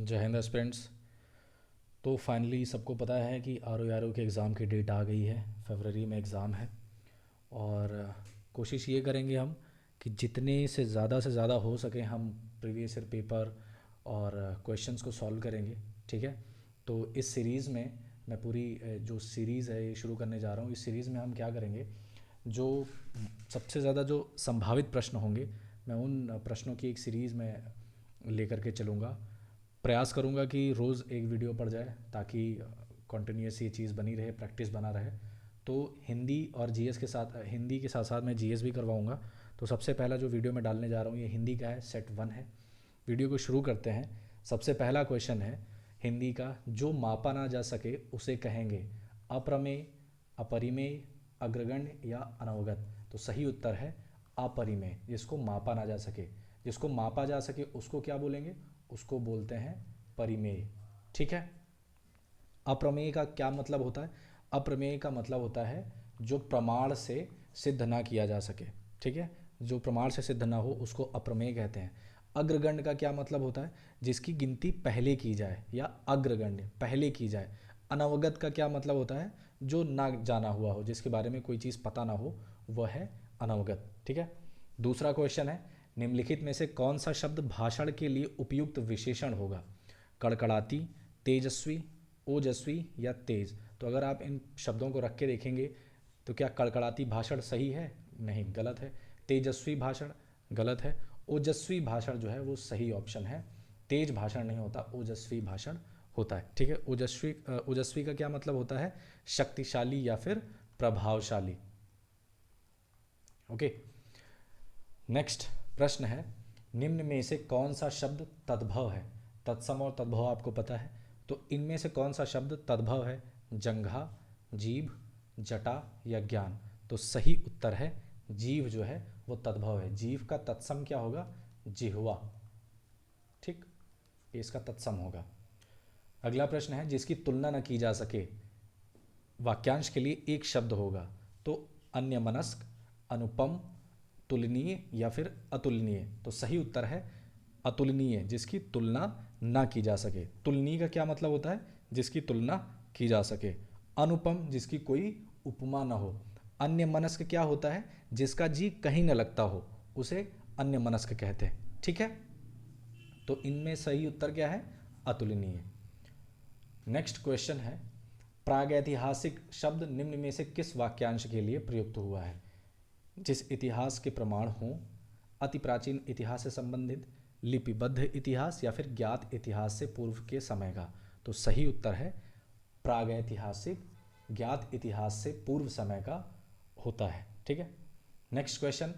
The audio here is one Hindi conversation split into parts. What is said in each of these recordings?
जय हिंद एस्पिरेंट्स। तो फाइनली सबको पता है कि आर ओ के एग्ज़ाम की डेट आ गई है। फरवरी में एग्ज़ाम है और कोशिश ये करेंगे हम कि जितने से ज़्यादा हो सके हम प्रीवियस ईयर पेपर और क्वेश्चंस को सॉल्व करेंगे। ठीक है। तो इस सीरीज़ में मैं पूरी जो सीरीज़ है ये शुरू करने जा रहा हूँ। इस सीरीज़ में हम क्या करेंगे, जो सबसे ज़्यादा जो संभावित प्रश्न होंगे मैं उन प्रश्नों की एक सीरीज़ में लेकर के चलूँगा। प्रयास करूँगा कि रोज़ एक वीडियो पड़ जाए ताकि कॉन्टीन्यूस ये चीज़ बनी रहे, प्रैक्टिस बना रहे। तो हिंदी और जीएस के साथ, हिंदी के साथ साथ मैं जीएस भी करवाऊँगा। तो सबसे पहला जो वीडियो मैं डालने जा रहा हूँ ये हिंदी का है, सेट 1 है। वीडियो को शुरू करते हैं। सबसे पहला क्वेश्चन है हिंदी का, जो मापा ना जा सके उसे कहेंगे अप्रमेय, अपरिमेय, अग्रगण्य या अनवगत। तो सही उत्तर है अपरिमेय। जिसको मापा ना जा सके, जिसको मापा जा सके उसको क्या बोलेंगे, उसको बोलते हैं परिमेय। ठीक है। अप्रमेय का क्या मतलब होता है? अप्रमेय का मतलब होता है जो प्रमाण से सिद्ध ना किया जा सके। ठीक है। जो प्रमाण से सिद्ध ना हो उसको अप्रमेय कहते हैं। अग्रगण्य का क्या मतलब होता है? जिसकी गिनती पहले की जाए या अग्रगण्य पहले की जाए। अनवगत का क्या मतलब होता है? जो ना जाना हुआ हो, जिसके बारे में कोई चीज़ पता ना हो, वह है अनवगत। ठीक है। दूसरा क्वेश्चन है, निम्नलिखित में से कौन सा शब्द भाषण के लिए उपयुक्त विशेषण होगा? कड़कड़ाती, तेजस्वी, ओजस्वी या तेज। तो अगर आप इन शब्दों को रख के देखेंगे तो क्या कड़कड़ाती भाषण सही है? नहीं, गलत है। तेजस्वी भाषण गलत है। ओजस्वी भाषण जो है वो सही ऑप्शन है। तेज भाषण नहीं होता, ओजस्वी भाषण होता है। ठीक है। ओजस्वी का क्या मतलब होता है? शक्तिशाली या फिर प्रभावशाली। ओके। नेक्स्ट प्रश्न है, निम्न में से कौन सा शब्द तद्भव है? तत्सम और तद्भव आपको पता है, तो इनमें से कौन सा शब्द तद्भव है? जंघा, जीभ, जटा या ज्ञान। तो सही उत्तर है जीभ जो है वो तद्भव है। जीभ का तत्सम क्या होगा? जिह्वा। ठीक, ये इसका तत्सम होगा। अगला प्रश्न है, जिसकी तुलना न की जा सके वाक्यांश के लिए एक शब्द होगा। तो अन्यमनस्क, अनुपम, तुलनीय या फिर अतुलनीय। तो सही उत्तर है अतुलनीय, जिसकी तुलना ना की जा सके। तुलनीय का क्या मतलब होता है? जिसकी तुलना की जा सके। अनुपम, जिसकी कोई उपमा ना हो। अन्यमनस्क क्या होता है? जिसका जी कहीं न लगता हो, उसे अन्यमनस्क कहते हैं। ठीक है। तो इनमें सही उत्तर क्या है? अतुलनीय। नेक्स्ट क्वेश्चन है, प्रागैतिहासिक शब्द निम्न में से किस वाक्यांश के लिए प्रयुक्त हुआ है? जिस इतिहास के प्रमाण हों, अति प्राचीन इतिहास से संबंधित, लिपिबद्ध इतिहास या फिर ज्ञात इतिहास से पूर्व के समय का। तो सही उत्तर है प्रागैतिहासिक, ज्ञात इतिहास से पूर्व समय का होता है। ठीक है। नेक्स्ट क्वेश्चन,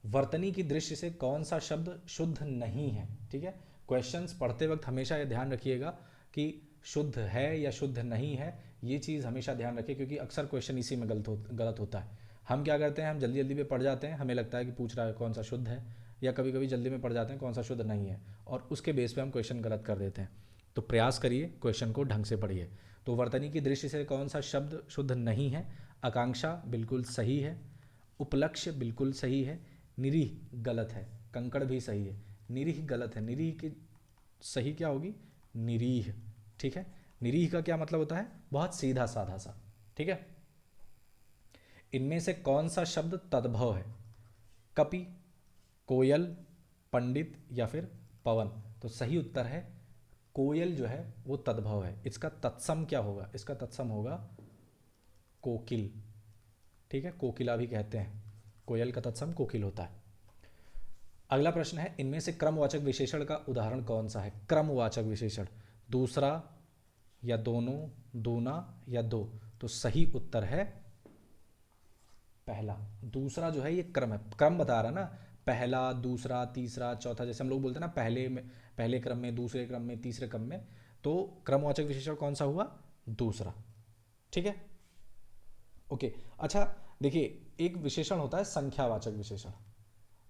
वर्तनी की दृष्टि से कौन सा शब्द शुद्ध नहीं है? ठीक है। क्वेश्चंस पढ़ते वक्त हमेशा ये ध्यान रखिएगा कि शुद्ध है या शुद्ध नहीं है, ये चीज़ हमेशा ध्यान रखिए, क्योंकि अक्सर क्वेश्चन इसी में गलत होता है। हम क्या करते हैं, हम जल्दी जल्दी में पढ़ जाते हैं, हमें लगता है कि पूछ रहा है कौन सा शुद्ध है, या कभी कभी जल्दी में पढ़ जाते हैं कौन सा शुद्ध नहीं है, और उसके बेस पे हम क्वेश्चन गलत कर देते हैं। तो प्रयास करिए, क्वेश्चन को ढंग से पढ़िए। तो वर्तनी की दृष्टि से कौन सा शब्द शुद्ध नहीं है? आकांक्षा बिल्कुल सही है, उपलक्ष्य बिल्कुल सही है, निरीह गलत है, कंकड़ भी सही है, निरीह गलत है। निरीह की सही क्या होगी? निरीह। ठीक है। निरीह का क्या मतलब होता है? बहुत सीधा साधा सा। ठीक है। इनमें से कौन सा शब्द तद्भव है? कपि, कोयल, पंडित या फिर पवन। तो सही उत्तर है कोयल जो है वो तद्भव है। इसका तत्सम क्या होगा? इसका तत्सम होगा कोकिल। ठीक है। कोकिला भी कहते हैं, कोयल का तत्सम कोकिल होता है। अगला प्रश्न है, इनमें से क्रमवाचक विशेषण का उदाहरण कौन सा है? क्रमवाचक विशेषण, दूसरा या दोनों, दूना या दो। तो सही उत्तर है पहला। दूसरा जो है ये क्रम है, क्रम बता रहा ना, पहला, दूसरा, तीसरा, चौथा। जैसे हम लोग बोलते हैं ना, पहले में, पहले क्रम में, दूसरे क्रम में, तीसरे क्रम में। तो क्रमवाचक विशेषण कौन सा हुआ? दूसरा। ठीक है। ओके। अच्छा, देखिए एक विशेषण होता है संख्यावाचक विशेषण।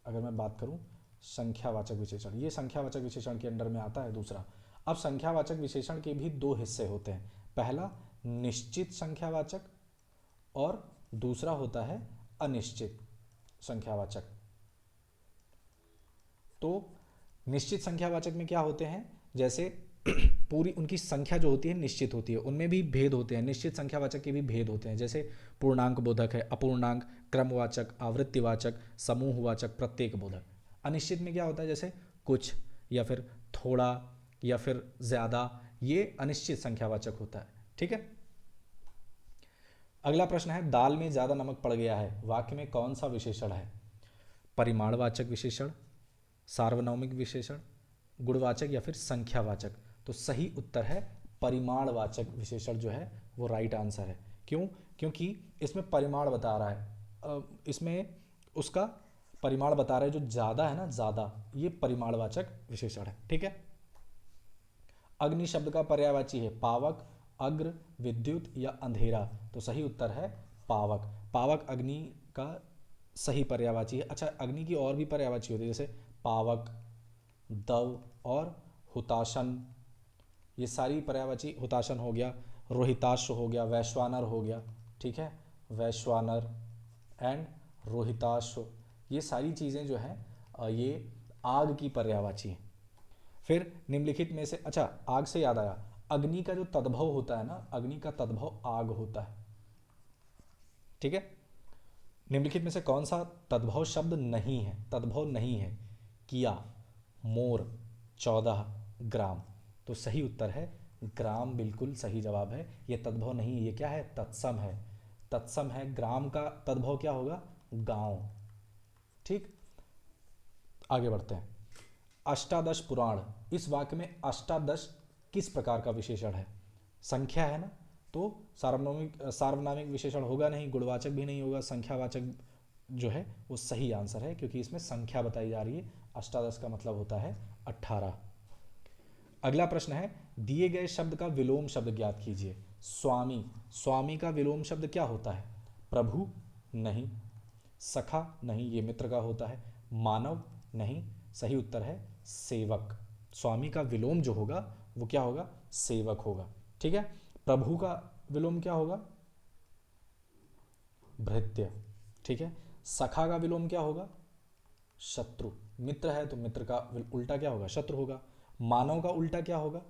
अगर मैं बात करूं संख्यावाचक विशेषण, ये संख्यावाचक विशेषण के अंडर में आता है दूसरा। अब संख्यावाचक विशेषण के भी दो हिस्से होते हैं। पहला निश्चित संख्यावाचक और दूसरा होता है अनिश्चित संख्यावाचक। तो निश्चित संख्यावाचक में क्या होते हैं? जैसे पूरी उनकी संख्या जो होती है निश्चित होती है, उनमें भी भेद होते हैं, निश्चित संख्यावाचक के भी भेद होते हैं, जैसे पूर्णांक बोधक है, अपूर्णांक, क्रमवाचक, आवृत्तिवाचक, समूहवाचक, प्रत्येक बोधक। अनिश्चित में क्या होता है, जैसे कुछ या फिर थोड़ा या फिर ज़्यादा, ये अनिश्चित संख्यावाचक होता है। ठीक है। अगला प्रश्न है, दाल में ज़्यादा नमक पड़ गया है, वाक्य में कौन सा विशेषण है? परिमाणवाचक विशेषण, सार्वनौमिक विशेषण, गुणवाचक या फिर संख्यावाचक। तो सही उत्तर है परिमाणवाचक विशेषण जो है वो राइट आंसर है। क्यों? क्योंकि इसमें परिमाण बता रहा है, इसमें उसका परिमाण बता रहा है, जो ज़्यादा है ना, ज़्यादा, ये परिमाणवाचक विशेषण है। ठीक है। अग्नि शब्द का पर्यायवाची है पावक, अग्र, विद्युत या अंधेरा। तो सही उत्तर है पावक। पावक अग्नि का सही पर्यायवाची है। अच्छा, अग्नि की और भी पर्यायवाची होती है, जैसे पावक, दव और हुताशन, ये सारी पर्यायवाची। हुताशन हो गया, रोहिताश्व हो गया, वैश्वानर हो गया। ठीक है, वैश्वानर एंड रोहिताश्व, ये सारी चीज़ें जो हैं ये आग की पर्यायवाची हैं। फिर निम्नलिखित में से, अच्छा आग से याद आया, अग्नि का जो तद्भव होता है ना, अग्नि का तद्भव आग होता है। ठीक है। निम्नलिखित में से कौन सा तद्भव शब्द नहीं है, तद्भव नहीं है? किया, मोर, 14, ग्राम। तो सही उत्तर है ग्राम, बिल्कुल सही जवाब है। ये तद्भव नहीं है, ये क्या है? तत्सम है। तत्सम है। ग्राम का तद्भव क्या होगा? गांव। ठीक, आगे बढ़ते हैं। अष्टादश पुराण, इस वाक्य में अष्टादश किस प्रकार का विशेषण है? संख्या है ना, तो सार्वनामिक विशेषण होगा नहीं, गुणवाचक भी नहीं होगा, संख्यावाचक जो है वो सही आंसर है, क्योंकि इसमें संख्या बताई जा रही है। अष्टादश का मतलब होता है 18। अगला प्रश्न है, दिए गए शब्द का विलोम शब्द ज्ञात कीजिए। स्वामी, स्वामी का विलोम शब्द क्या होता है? प्रभु नहीं, सखा नहीं, ये मित्र का होता है, मानव नहीं, सही उत्तर है सेवक। स्वामी का विलोम जो होगा वो क्या होगा? सेवक होगा। ठीक है। प्रभु का विलोम क्या होगा? भृत्य। ठीक है। सखा का विलोम क्या होगा? शत्रु। मित्र है तो मित्र का उल्टा क्या होगा? शत्रु होगा। मानव का उल्टा क्या होगा?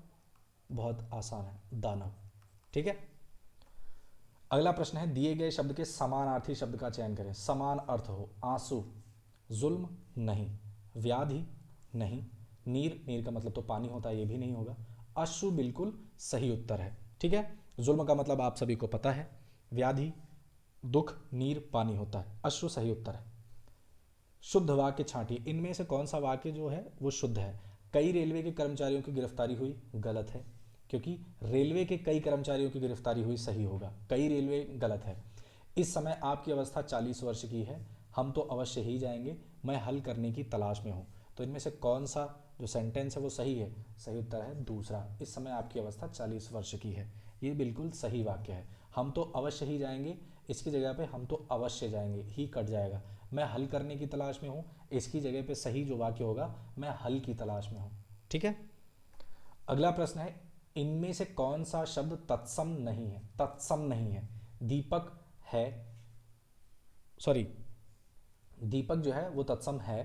बहुत आसान है, दानव। ठीक है। अगला प्रश्न है, दिए गए शब्द के समानार्थी शब्द का चयन करें। समान अर्थ हो। आंसू, जुल्म नहीं, व्याधि नहीं, नीर, नीर का मतलब तो पानी होता है, ये भी नहीं होगा। अश्रु बिल्कुल सही उत्तर है। ठीक है। जुल्म का मतलब आप सभी को पता है, व्याधि दुख, नीर पानी होता है, अश्रु सही उत्तर है। शुद्ध वाक्य छांटिए, इनमें से कौन सा वाक्य जो है वो शुद्ध है? कई रेलवे के कर्मचारियों की गिरफ्तारी हुई, गलत है, क्योंकि रेलवे के कई कर्मचारियों की गिरफ्तारी हुई सही होगा, कई रेलवे गलत है। इस समय आपकी अवस्था 40 वर्ष की है, हम तो अवश्य ही जाएंगे, मैं हल करने की तलाश में हूँ। तो इनमें से कौन सा जो सेंटेंस है वो सही है? सही उत्तर है दूसरा, इस समय आपकी अवस्था 40 वर्ष की है। ये बिल्कुल सही वाक्य है। हम तो अवश्य ही जाएंगे, इसकी जगह पे हम तो अवश्य जाएंगे ही कट जाएगा। मैं हल करने की तलाश में हूँ, इसकी जगह पे सही जो वाक्य होगा, मैं हल की तलाश में हूँ। ठीक है। अगला प्रश्न है, इनमें से कौन सा शब्द तत्सम नहीं है? तत्सम नहीं है। दीपक है, सॉरी, दीपक जो है वो तत्सम है,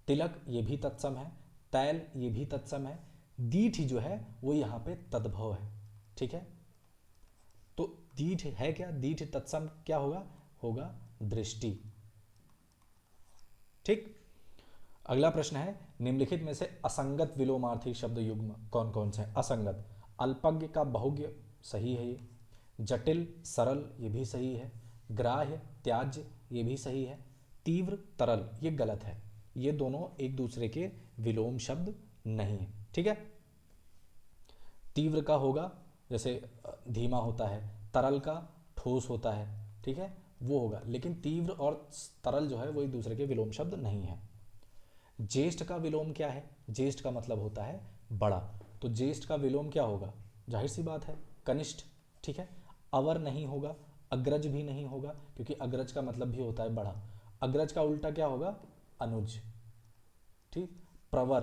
तिलक ये भी तत्सम है, तैल ये भी तत्सम है, दीठ जो है वो यहाँ पे तद्भव है। ठीक है। तो दीठ है क्या? दीठ तत्सम क्या होगा? होगा दृष्टि। ठीक। अगला प्रश्न है, निम्नलिखित में से असंगत विलोमार्थी शब्द युग्म कौन कौन से हैं? असंगत, अल्पज्ञ का बहुज्ञ सही है, ये जटिल सरल ये भी सही है, ग्राह्य त्याज्य ये भी सही है, तीव्र तरल ये गलत है। ये दोनों एक दूसरे के विलोम शब्द नहीं है। ठीक है। तीव्र का होगा जैसे धीमा होता है, तरल का ठोस होता है, ठीक है, वो होगा, लेकिन तीव्र और तरल जो है वो एक दूसरे के विलोम शब्द नहीं है। ज्येष्ठ का विलोम क्या है? ज्येष्ठ का मतलब होता है बड़ा, तो ज्येष्ठ का विलोम क्या होगा? जाहिर सी बात है कनिष्ठ। ठीक है। अवर नहीं होगा, अग्रज भी नहीं होगा, क्योंकि अग्रज का मतलब भी होता है बड़ा। अग्रज का उल्टा क्या होगा? अनुज। ठीक। प्रवर,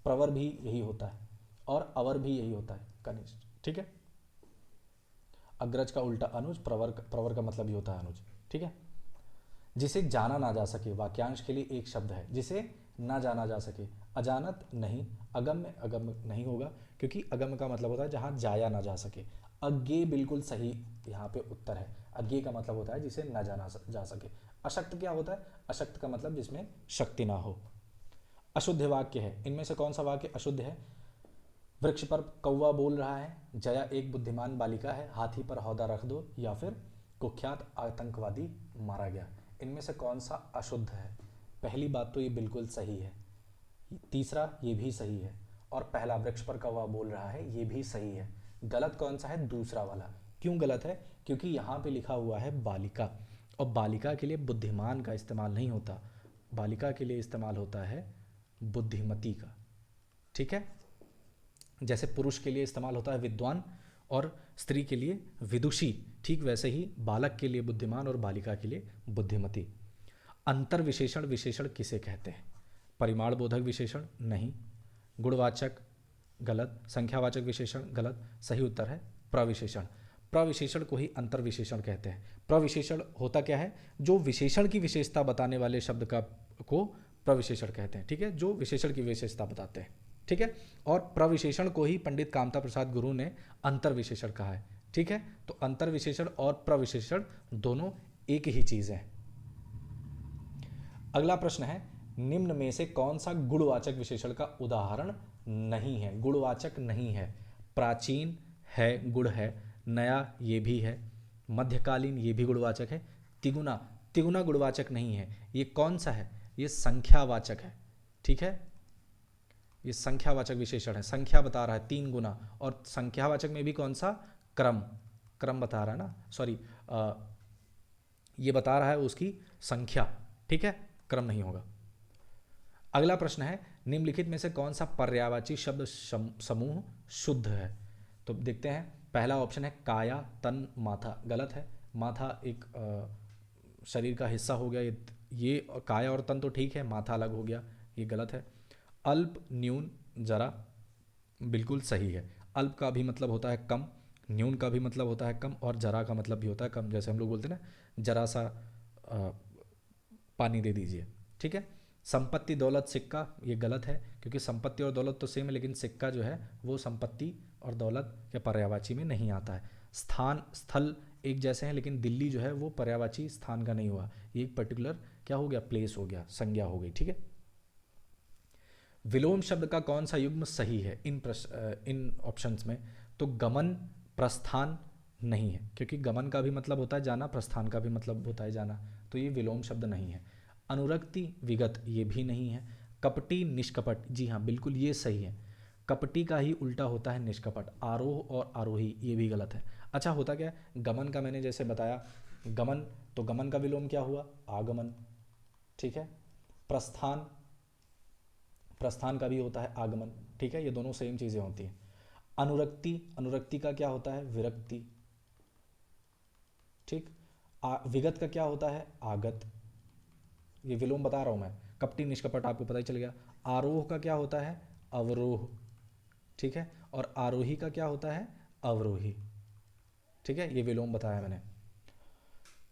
प्रवर भी यही होता है, और अवर भी यही होता है, कनिष्ठ। ठीक है। अग्रज का उल्टा अनुज, प्रवर प्रवर का मतलब ही होता है अनुज। ठीक है। जिसे जाना ना जा सके, वाक्यांश के लिए एक शब्द है, जिसे ना जाना जा सके। अजानत नहीं, अगम्य अगम्य नहीं होगा, क्योंकि अगम्य का मतलब होता है जहाँ जाया ना जा सके। अज्ञेय बिल्कुल सही यहाँ पे उत्तर है। अज्ञेय का मतलब होता है जिसे न जाना जा सके। अशक्त क्या होता है? अशक्त का मतलब जिसमें शक्ति ना हो। अशुद्ध वाक्य है, इनमें से कौन सा वाक्य अशुद्ध है? वृक्ष पर कौवा बोल रहा है, जया एक बुद्धिमान बालिका है, हाथी पर हौदा रख दो, या फिर कुख्यात आतंकवादी मारा गया। इनमें से कौन सा अशुद्ध है? पहली बात तो ये बिल्कुल सही है, तीसरा ये भी सही है, और पहला वृक्ष पर कौवा बोल रहा है ये भी सही है। गलत कौन सा है? दूसरा वाला। क्यों गलत है? क्योंकि यहाँ पे लिखा हुआ है बालिका, और बालिका के लिए बुद्धिमान का इस्तेमाल नहीं होता, बालिका के लिए इस्तेमाल होता है बुद्धिमती का। ठीक है, जैसे पुरुष के लिए इस्तेमाल होता है विद्वान और स्त्री के लिए विदुषी, ठीक वैसे ही बालक के लिए बुद्धिमान और बालिका के लिए बुद्धिमती। अंतर विशेषण विशेषण किसे कहते हैं? परिमाण बोधक विशेषण नहीं, गुणवाचक गलत, संख्यावाचक विशेषण गलत, सही उत्तर है प्रविशेषण। प्रविशेषण को ही अंतर विशेषण कहते हैं। प्रविशेषण होता क्या है? जो विशेषण की विशेषता बताने वाले शब्द का को प्रविशेषण कहते हैं। ठीक है, जो विशेषण की विशेषता बताते हैं। ठीक है, और प्रविशेषण को ही पंडित कामता प्रसाद गुरु ने अंतर विशेषण कहा है। ठीक है, तो अंतर विशेषण और प्रविशेषण दोनों एक ही चीज है। अगला प्रश्न है, निम्न में से कौन सा गुणवाचक विशेषण का उदाहरण नहीं है? गुणवाचक नहीं है। प्राचीन है, गुण है, नया ये भी है, मध्यकालीन ये भी गुणवाचक है, तिगुना, तिगुना गुणवाचक नहीं है। ये कौन सा है? ये संख्यावाचक है। ठीक है, ये संख्यावाचक विशेषण है, संख्या बता रहा है 3 गुना, और संख्यावाचक में भी कौन सा? क्रम, क्रम बता रहा है ना, सॉरी ये बता रहा है उसकी संख्या। ठीक है, क्रम नहीं होगा। अगला प्रश्न है, निम्नलिखित में से कौन सा पर्यायवाची शब्द समूह शुद्ध है? तो देखते हैं, पहला ऑप्शन है काया तन माथा, गलत है। माथा एक शरीर का हिस्सा हो गया, ये काया और तन तो ठीक है, माथा अलग हो गया, ये गलत है। अल्प न्यून जरा बिल्कुल सही है। अल्प का भी मतलब होता है कम, न्यून का भी मतलब होता है कम, और जरा का मतलब भी होता है कम। जैसे हम लोग बोलते हैं ना, जरा सा पानी दे दीजिए। ठीक है, संपत्ति दौलत सिक्का, ये गलत है, क्योंकि संपत्ति और दौलत तो सेम है, लेकिन सिक्का जो है वो संपत्ति और दौलत के पर्यायवाची में नहीं आता है। स्थान स्थल एक जैसे हैं, लेकिन दिल्ली जो है वो पर्यायवाची स्थान का नहीं हुआ, ये एक पर्टिकुलर क्या हो गया? प्लेस हो गया, संज्ञा हो गई। ठीक है, विलोम शब्द का कौन सा युग्म सही है इन ऑप्शंस में? तो गमन प्रस्थान नहीं है, क्योंकि गमन का भी मतलब होता है जाना, प्रस्थान का भी मतलब होता है जाना, तो ये विलोम शब्द नहीं है। अनुरक्ति विगत ये भी नहीं है। कपटी निष्कपट, जी हाँ बिल्कुल ये सही है, कपटी का ही उल्टा होता है निष्कपट। आरोह और आरोही ये भी गलत है। अच्छा, होता क्या है, गमन का मैंने जैसे बताया, गमन, तो गमन का विलोम क्या हुआ? आगमन। ठीक है, प्रस्थान, प्रस्थान का भी होता है आगमन। ठीक है, ये दोनों सेम चीज़ें होती हैं। अनुरक्ति, अनुरक्ति का क्या होता है? विरक्ति। ठीक, विगत का क्या होता है? आगत। ये विलोम बता रहा हूँ मैं, कपटी निष्कपट आपको पता ही चल गया। आरोह का क्या होता है? अवरोह। ठीक है, और आरोही का क्या होता है? अवरोही। ठीक है, ये विलोम बताया मैंने।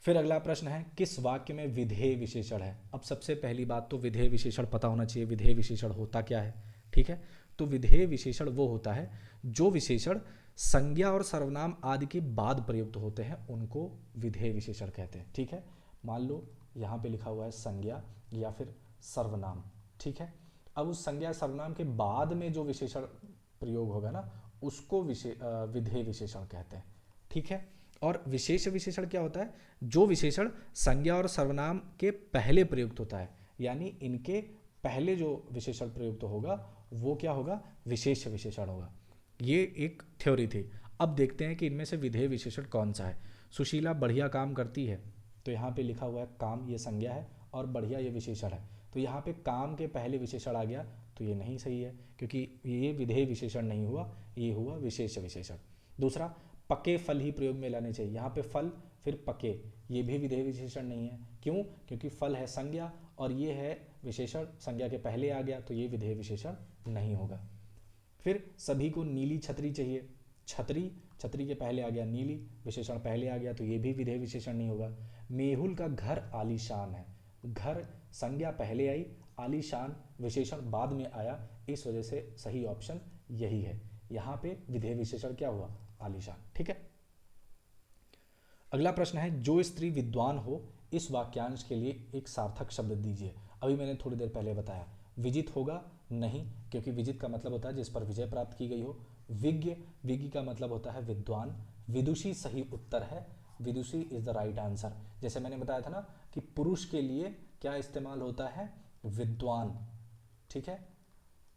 फिर अगला प्रश्न है, किस वाक्य में विधेय विशेषण है? अब सबसे पहली बात तो विधेय विशेषण पता होना चाहिए, विधेय विशेषण होता क्या है। ठीक है, तो विधेय विशेषण वो होता है जो विशेषण संज्ञा और सर्वनाम आदि के बाद प्रयुक्त होते हैं, उनको विधेय विशेषण कहते हैं। ठीक है, मान लो यहाँ पे लिखा हुआ है संज्ञा या फिर सर्वनाम। ठीक है, अब उस संज्ञा सर्वनाम के बाद में जो विशेषण प्रयोग होगा ना, उसको विधेय विशेषण कहते हैं। ठीक है, और विशेष विशेषण क्या होता है? जो विशेषण संज्ञा और सर्वनाम के पहले प्रयुक्त होता है, यानी इनके पहले जो विशेषण प्रयुक्त होगा वो क्या होगा? विशेष विशेषण होगा। ये एक थ्योरी थी। अब देखते हैं कि इनमें से विधेय विशेषण कौन सा है। सुशीला बढ़िया काम करती है, तो यहाँ पे लिखा हुआ है काम, ये संज्ञा है, और बढ़िया ये विशेषण है, तो यहाँ पे काम के पहले विशेषण आ गया, तो ये नहीं सही है, क्योंकि ये विधेय विशेषण नहीं हुआ, ये हुआ विशेष विशेषण। दूसरा, पके फल ही प्रयोग में लाने चाहिए, यहाँ पे फल फिर पके, ये भी विधेय विशेषण नहीं है। क्यों? क्योंकि फल है संज्ञा और ये है विशेषण, संज्ञा के पहले आ गया, तो ये विधेय विशेषण नहीं होगा। फिर सभी को नीली छतरी चाहिए, छतरी, छतरी के पहले आ गया नीली, विशेषण पहले आ गया, तो ये भी विधेय विशेषण नहीं होगा। मेहुल का घर आलीशान है, घर संज्ञा पहले आई, आलीशान विशेषण बाद में आया, इस वजह से सही ऑप्शन यही है। यहाँ पे विधेय विशेषण क्या हुआ, आलीशान। ठीक है, अगला प्रश्न है, जो स्त्री विद्वान हो इस वाक्यांश के लिए एक सार्थक शब्द दीजिए। अभी मैंने थोड़ी देर पहले बताया, विजित होगा नहीं, क्योंकि विजित का मतलब होता है जिस पर विजय प्राप्त की गई हो। विज्ञ, विज्ञ का मतलब होता है विद्वान। विदुषी सही उत्तर है, विदुषी इज द राइट आंसर। जैसे मैंने बताया था ना कि पुरुष के लिए क्या इस्तेमाल होता है, विद्वान, ठीक है,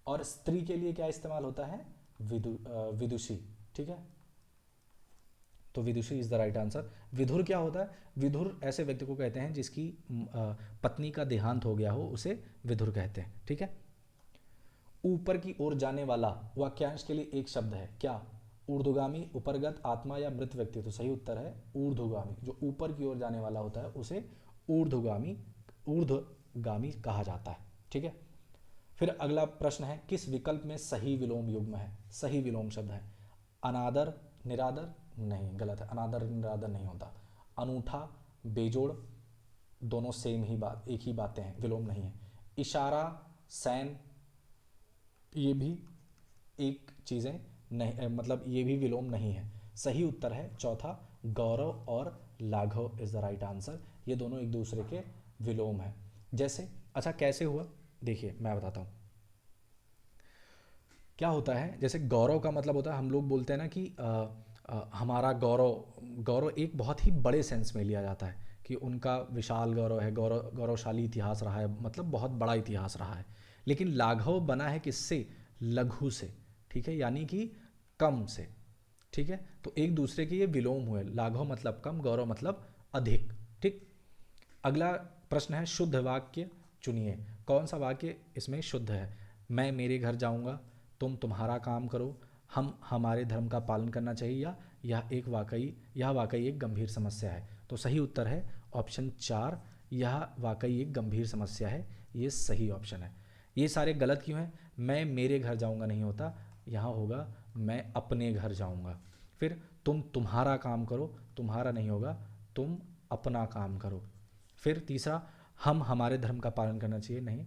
और स्त्री के लिए क्या इस्तेमाल होता है, विदुषी। ठीक है, तो विदुषी इज द राइट आंसर। विधुर क्या होता है, विधुर ऐसे व्यक्ति को कहते हैं जिसकी पत्नी का देहांत हो गया हो, उसे विधुर कहते हैं। ठीक है, ऊपर की ओर जाने वाला वाक्यांश के लिए एक शब्द है, क्या, ऊर्ध्वगामी, उपरगत, आत्मा या मृत व्यक्ति। तो सही उत्तर है ऊर्ध्वगामी। जो ऊपर की ओर जाने वाला होता है उसे ऊर्ध्वगामी कहा जाता है। ठीक है, फिर अगला प्रश्न है, किस विकल्प में सही विलोम युग्म है। सही विलोम शब्द है अनादर, निरादर, नहीं, गलत है, अनादर निरादर नहीं होता। अनूठा, बेजोड़, दोनों सेम ही बात, एक ही बातें हैं, विलोम नहीं है। इशारा, सैन, ये भी एक चीज़ें नहीं, मतलब ये भी विलोम नहीं है। सही उत्तर है चौथा, गौरव और लाघव इज द राइट आंसर। ये दोनों एक दूसरे के विलोम है। जैसे, अच्छा कैसे हुआ, देखिए मैं बताता हूँ क्या होता है। जैसे गौरव का मतलब होता है, हम लोग बोलते हैं ना कि हमारा गौरव, गौरव एक बहुत ही बड़े सेंस में लिया जाता है कि उनका विशाल गौरव है, गौरवशाली इतिहास रहा है, मतलब बहुत बड़ा इतिहास रहा है। लेकिन लाघव बना है किससे, लघु से। ठीक है, यानी कि कम से। ठीक है, तो एक दूसरे के ये विलोम हुए, लाघव मतलब कम, गौरव मतलब अधिक। ठीक, अगला प्रश्न है, शुद्ध वाक्य चुनिए। कौन सा वाक्य इसमें शुद्ध है। मैं मेरे घर जाऊंगा, तुम तुम्हारा काम करो, हम हमारे धर्म का पालन करना चाहिए, या यह वाकई एक गंभीर समस्या है। तो सही उत्तर है ऑप्शन 4, यह वाकई एक गंभीर समस्या है, ये सही ऑप्शन है। ये सारे गलत क्यों हैं, मैं मेरे घर जाऊंगा नहीं होता, यहाँ होगा मैं अपने घर जाऊंगा। फिर तुम तुम्हारा काम करो, तुम्हारा नहीं होगा, तुम अपना काम करो। फिर तीसरा, हम हमारे धर्म का पालन करना चाहिए, नहीं,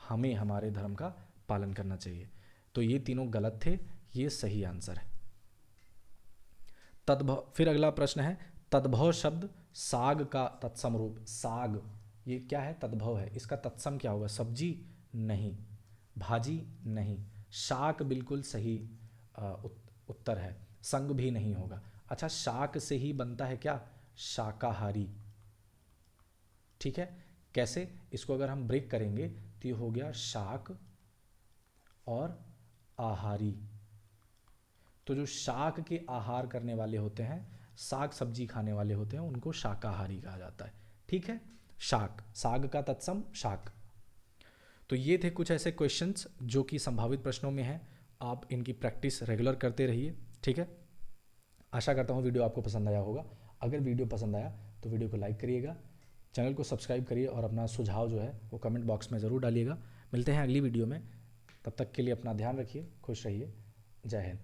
हमें हमारे धर्म का पालन करना चाहिए। तो ये तीनों गलत थे, ये सही आंसर है। तद्भव, फिर अगला प्रश्न है, तद्भव शब्द साग का तत्सम रूप। साग ये क्या है, तद्भव है, इसका तत्सम क्या होगा, सब्जी नहीं, भाजी नहीं, शाक बिल्कुल सही उत्तर है, संग भी नहीं होगा। अच्छा, शाक से ही बनता है क्या, शाकाहारी। ठीक है, कैसे, इसको अगर हम ब्रेक करेंगे तो ये हो गया शाक और आहारी। तो जो शाक के आहार करने वाले होते हैं, साग सब्जी खाने वाले होते हैं, उनको शाकाहारी कहा जाता है। ठीक है, शाक, साग का तत्सम शाक। तो ये थे कुछ ऐसे क्वेश्चंस जो कि संभावित प्रश्नों में हैं। आप इनकी प्रैक्टिस रेगुलर करते रहिए। ठीक है, आशा करता हूँ वीडियो आपको पसंद आया होगा। अगर वीडियो पसंद आया तो वीडियो को लाइक करिएगा, चैनल को सब्सक्राइब करिए और अपना सुझाव जो है वो कमेंट बॉक्स में ज़रूर डालिएगा। मिलते हैं अगली वीडियो में, तब तक के लिए अपना ध्यान रखिए, खुश रहिए, जय हिंद।